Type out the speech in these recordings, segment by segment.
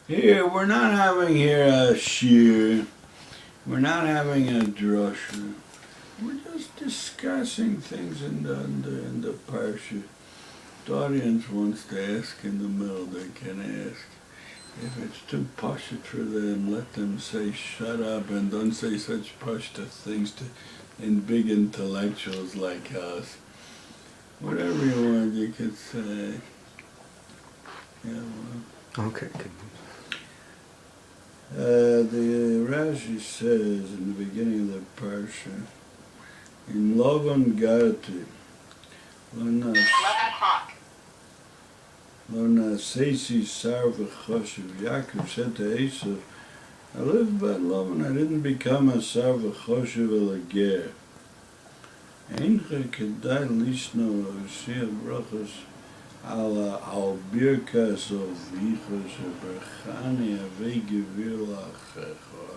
Here, we're not having here a shir. We're not having a drasha. We're just discussing things in the Parshas. The audience wants to ask in the middle, they can ask. If it's too pashut for them, let them say shut up and don't say such pashut things in big intellectuals like us. Whatever you want, you could say. Yeah, well. Okay. The Rashi says in the beginning of the Parsha, in Lovan Gati, Lona Seisi Sar v'choshev. Yaakov said to Esav, I lived by Lovan, I didn't become a Sar v'choshev el a ger. Einche kedai lishno shir brachos al birkas of vichos berchani avei gevir lachecha.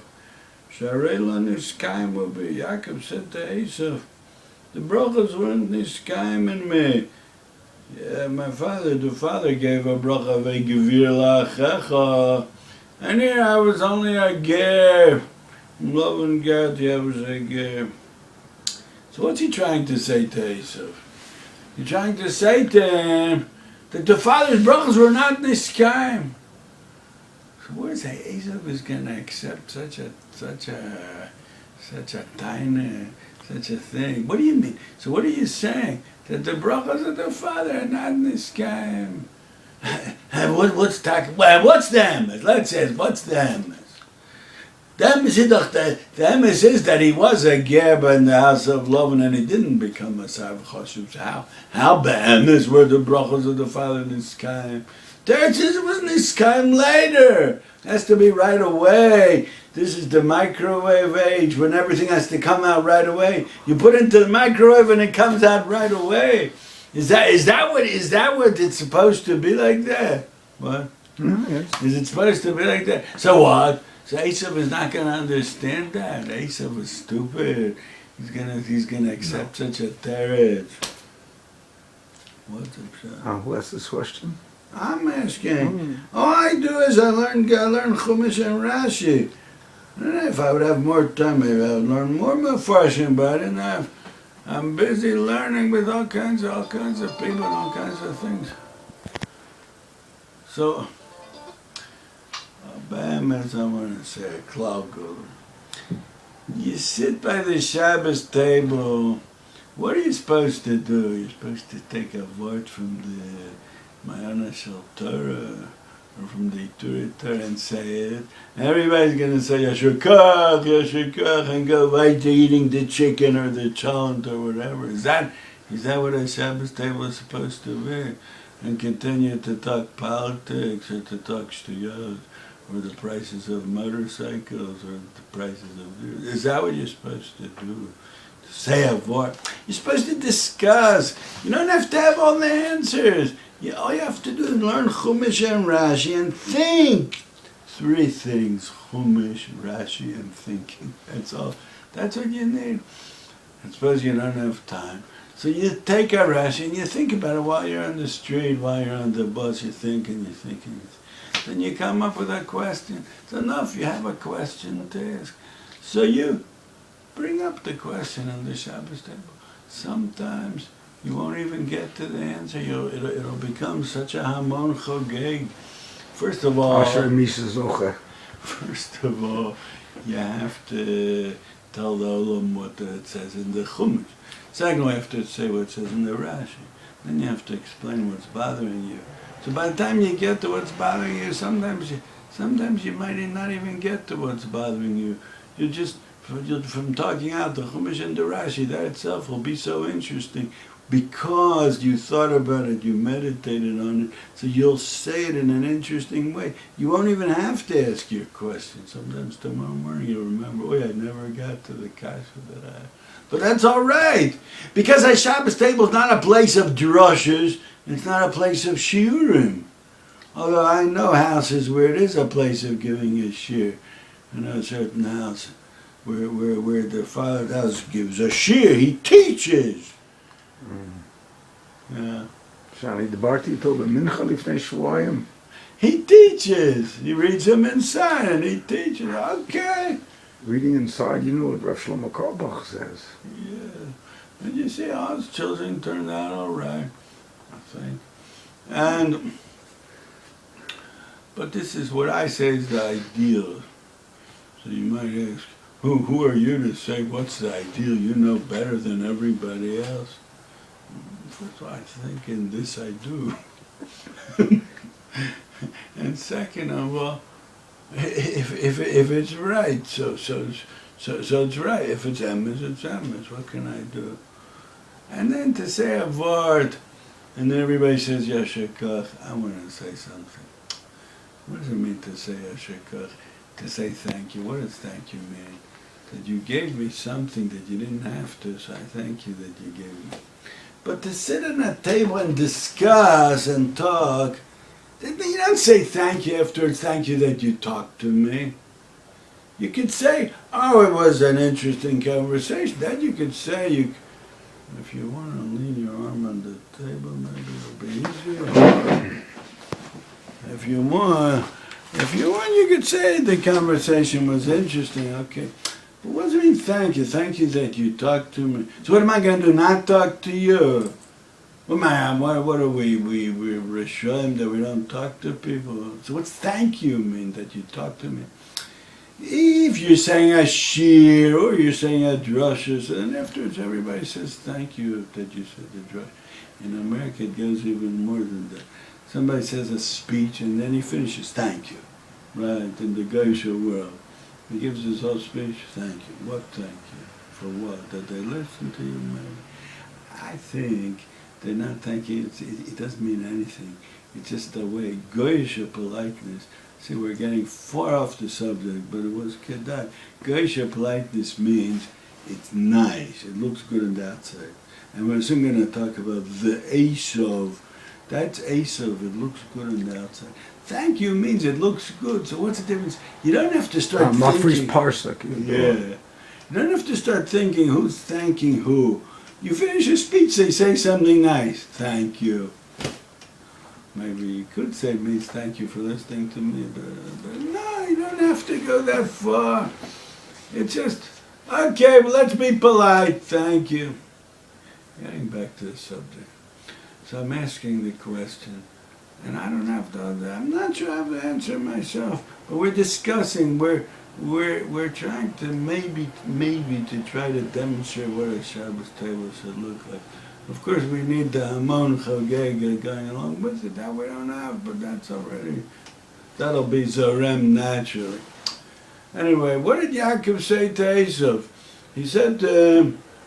Sharei lo niskayim obi. Yaakov said to Esav, the brachos weren't niskayim in me. Yeah, the father gave a bracha avei gevir lachecha. And here I was only a ger. In Lovan Gati I was a ger. So what's he trying to say to Esav? He's trying to say to him that the father's brothers were not niskayim. So what is that? Esav is going to accept such a taina, such a thing. What do you mean? So what are you saying? That the brothers of the father are not niskayim? What's them? Let's say, what's them? The emes is that he was a gerber in the house of Lavan and he didn't become a Sar v'choshev. How be'emes were the brachos of the father niskayim? Teretz says it was niskayim later. It has to be right away. This is the microwave age when everything has to come out right away. You put it into the microwave and it comes out right away. Is that what it's supposed to be like that? What? Yes. Is it supposed to be like that? So what? So Esav is not going to understand that. Esav is stupid. He's gonna accept such a teretz. What's up? Who asked this question? I'm asking. All I do is I learn Chumash and Rashi. And if I would have more time, maybe I would learn more Mefarshim, but I didn't have. I'm busy learning with all kinds of people and all kinds of things. So, as I want to say, a cloud go. You sit by the Shabbos table. What are you supposed to do? You're supposed to take a word from the Mayana Shel Torah or from the Torah and say it. Everybody's going to say Yashur Koch, and go right to eating the chicken or the chant or whatever. Is that what a Shabbos table is supposed to be? And continue to talk politics or to talk shtuyot or the prices of motorcycles or the prices of... Is that what you're supposed to do? To say a word? You're supposed to discuss. You don't have to have all the answers. All you have to do is learn Chumash and Rashi and think. 3 things: Chumash, Rashi, and thinking. That's all. That's what you need. I suppose you don't have time. So you take a Rashi and you think about it while you're on the street, while you're on the bus, you're thinking. Then you come up with a question. It's enough, you have a question to ask. So you bring up the question on the Shabbos table. Sometimes you won't even get to the answer. It'll become such a hamon chogeg. First of all, you have to tell the Olam what it says in the Chumash. Second, you have to say what it says in the Rashi. Then you have to explain what's bothering you. So by the time you get to what's bothering you, sometimes you might not even get to what's bothering you. You just, from talking out the Chumash and the Rashi, that itself will be so interesting because you thought about it, you meditated on it, so you'll say it in an interesting way. You won't even have to ask your question. Sometimes tomorrow morning you'll remember, oh yeah, I never got to the kasha that I... But that's all right, because a Shabbos table is not a place of drushes, it's not a place of shiurim. Although I know houses where it is a place of giving a shiur. I know a certain house where the father's house gives a shiur, he teaches. Yeah. שאני דיברתי איתו במנחה לפני שבועיים. He teaches. He reads them inside and he teaches. Okay. Reading inside, you know what Rav Shlomo Carlebach says. Yeah. And you see how his children turned out all right, I think. But this is what I say is the ideal. So you might ask, who are you to say what's the ideal? You know better than everybody else. First of all, I think in this I do. And second of all, if it's right, so it's right. If it's emes, it's emes. What can I do? And then to say a word, and then everybody says yashikach. I want to say something. What does it mean to say yashikach? To say thank you. What does thank you mean? That you gave me something that you didn't have to, so I thank you that you gave me. But to sit at a table and discuss and talk, you don't say thank you afterwards, thank you that you talked to me. You could say, oh, it was an interesting conversation. That you could say, if you want to lean your arm on the table, maybe it'll be easier. If you want, you could say the conversation was interesting, okay. But what does it mean, thank you? Thank you that you talked to me. So what am I going to do, not talk to you? What are we ashamed that we don't talk to people? So what's thank you mean, that you talk to me? If you're saying a shir or you're saying a drushes, and afterwards everybody says thank you that you said the drush. In America it goes even more than that. Somebody says a speech and then he finishes, thank you. Right, in the Geisha world. He gives his whole speech, thank you. What thank you? For what? That they listen to you, maybe? I think they're not thanking, it doesn't mean anything. It's just the way, Geisha politeness. See, we're getting far off the subject, but it was Kedah. Geisha politeness means it's nice, it looks good on the outside. And we're soon going to talk about the Esav. That's Esav, it looks good on the outside. Thank you means it looks good, so what's the difference? You don't have to start thinking... Parshas. Yeah. You don't have to start thinking who's thanking who. You finish a speech, they say something nice. Thank you. Maybe you could say, means thank you for listening to me, but no, you don't have to go that far. It's just, okay, well, let's be polite, thank you. Getting back to the subject. So I'm asking the question, and I don't have to, I'm not sure I have the answer myself, but we're discussing, we're trying to maybe to try to demonstrate what a Shabbos table should look like. Of course, we need the Hamon Chogega going along with it. That we don't have, but that's already, that'll be Zorem naturally. Anyway, what did Yaakov say to Esav? He said,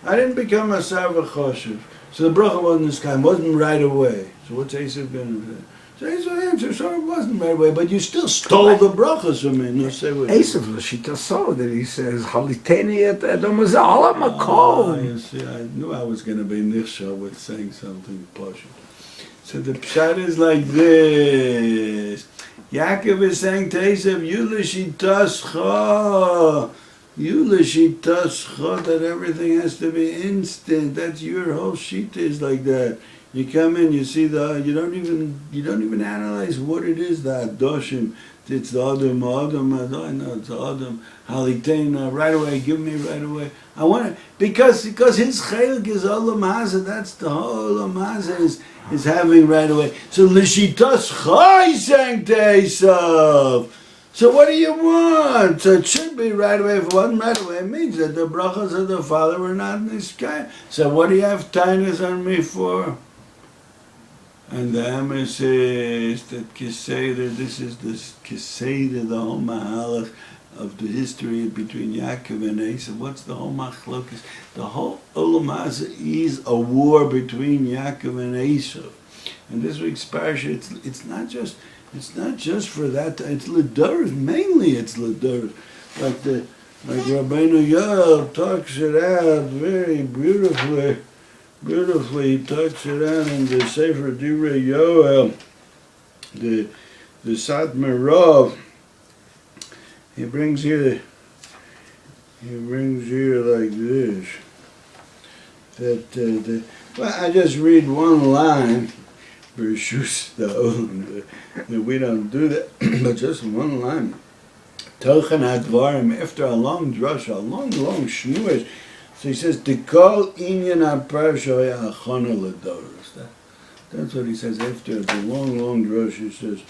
I didn't become a Sarva Choshev. So the bracha wasn't right away. So what's Esav going to do? So Esav answered, so it wasn't right away, but you still stole the brachas from me. No, say what Esav Lashita saw that he says, Haliteni et Edom Azala Makom. You see, I knew I was going to be nichshel with saying something posh. So the pshat is like this. Yaakov is saying to Esav, you l'shitascha, that everything has to be instant. That's your whole shita is like that. You come in, you see you don't even analyze what it is, the Adoshim. It's the Adam, I know it's the Adam, Halitena, right away, give me right away. I want it, because his chelik is Olam Hazeh, that's the whole Olam Hazeh is having right away. So L'shitas Chai sang to Esav. So what do you want? So it should be right away. If it wasn't right away, it means that the brachas of the Father were not in the sky. So what do you have tainas on me for? And the emes is that Keseder, this is the Keseder, the whole mahalach of the history between Yaakov and Esav. What's the whole machlokes? The whole Olam Hazeh is a war between Yaakov and Esav. And this week's parsha, it's not just for that. It's ledoros. Mainly, it's ledoros. Like Rabbeinu Yoel talks it out very beautifully. He talks it out in the Sefer devrae yoel, the satmar Rav. He brings here like this. Well, I just read one line. Bereshus, that we don't do that. But just one line. Tochen hadvarim, after a long drasha, a long shmuish. So he says, Tikol inyan ha-parsha ha'achana l'doros. That's what he says after the long drasha. He says,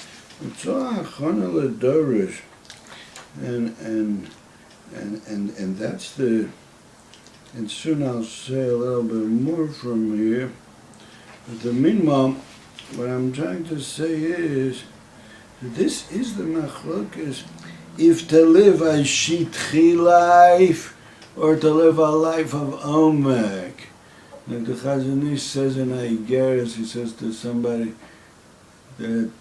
it's all ha'achana l'doros. And that's the, and soon I'll say a little bit more from here. But the meanwhile, what I'm trying to say is, this is the machlokas, if to live a shitchi life, or to live a life of omek. Like the Chazon Ish says in Aigeres, he says to somebody that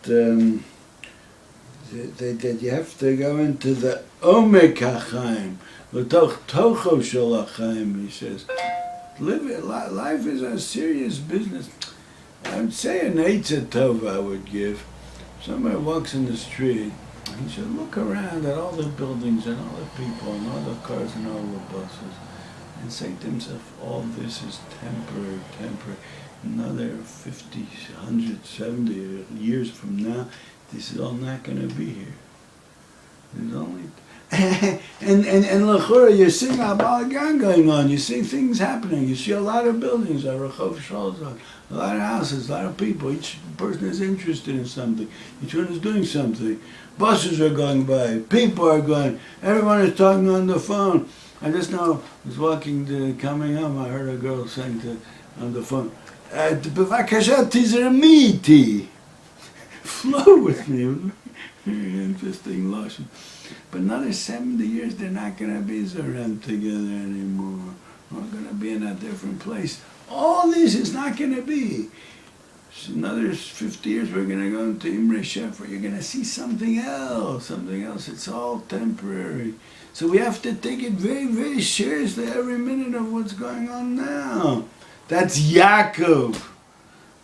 that you have to go into the omek hachaim, l'toch tocho shel hachaim, he says. Life is a serious business. I would say an Eitzah Tov I would give. Somebody walks in the street, he should look around at all the buildings and all the people and all the cars and all the buses and say to himself, all this is temporary. Another 50, 100, 70 years from now, this is all not going to be here. There's only... and l'chura, you're seeing a balagan going on, you see things happening, you see a lot of buildings, a rechov shalzon, a lot of houses, a lot of people, each person is interested in something, each one is doing something. Buses are going by, people are going, everyone is talking on the phone. I just now was coming home, I heard a girl saying on the phone, "B'vakasha tizermiti." Flow with me. Very interesting lashon. But another 70 years, they're not going to be zarem together anymore. We're going to be in a different place. All this is not going to be. Another 50 years, we're going to go into Imre Shefer. You're going to see something else. It's all temporary. So we have to take it very, very seriously every minute of what's going on now. That's Yaakov.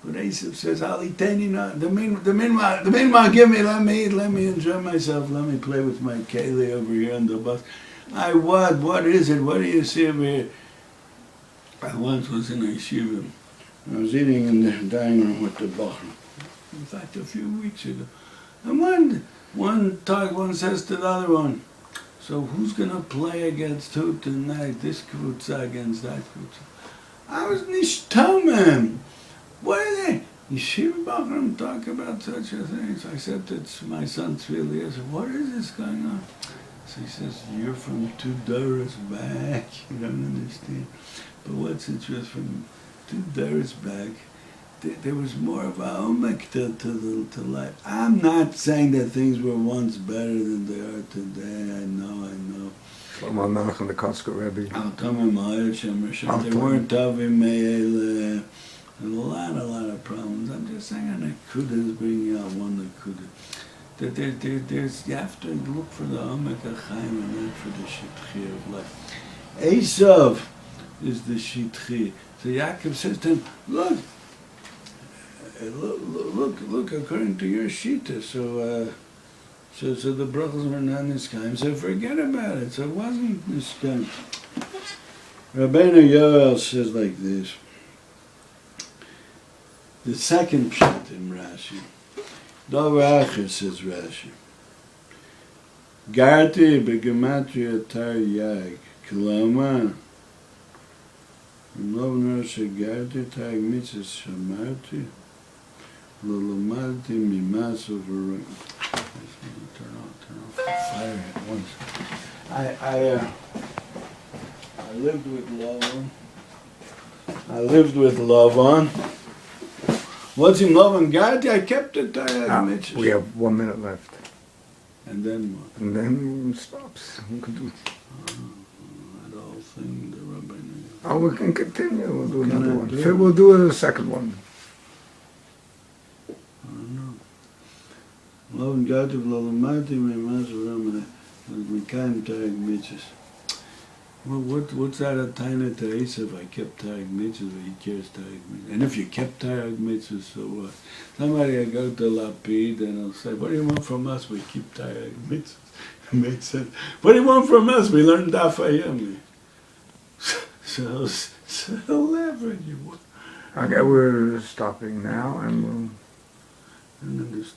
But Esav says, the meanwhile, give me, let me eat, let me enjoy myself, let me play with my keli over here on the bus. What is it? What do you see over here? I once was in a yeshiva. I was eating in the dining room with the Bachar. In fact, a few weeks ago. And one says to the other one, so who's going to play against who tonight? This kavutza against that kavutza. I was nishtomem. What are they? Yeshiva Bachram talk about such a thing. So I said to my son Tzvi, I said, what is this going on? So he says, you're from 2 doors back. You don't understand. But what's it just from 2 doors back? There was more of a omek to life. I'm not saying that things were once better than they are today. I know. Shlomo Melech and the Kotzker Rebbe. They weren't Tavim Me'ele. A lot of problems. I'm just saying an Akuda is bringing out one Akuda. That you have to look for the Omek HaChaim and not for the Shitchi of life. Esav is the Shitchi. So Yaakov says to him, look, according to your Shita. So the brachos were not Niskayim. So forget about it. So it wasn't Niskayim. Rabbeinu Yoel says like this. The second pshat in Rashi. Devrae says Rashi. Garti begematria tar yag kilama. Lovner shegarti tar mitzvah shamarti. Lulamadti mimaso v'rum. Turn off the fire at once. I lived with Lavan. What's in Lavan Gadi? I kept it. We have 1 minute left. And then what? And then it stops. We can do that whole thing, the rabbi. Oh, we can continue. We'll do another one. We'll do a second one. I don't know. Lavan Gadi v'lalamati mi'mas v'ram v'mikayim tarek mitzvahs. Well, what's that a taina to Esav? I kept tarek mitzvahs, but he cares tarek mitzvahs. And if you kept tarek mitzvahs, so what? Somebody will go to Lapid and he'll say, what do you want from us? We keep tarek mitzvahs. It makes sense. What do you want from us? We learn daf ayami. So he'll laugh at you. Okay, we're stopping now, and we'll... and understand.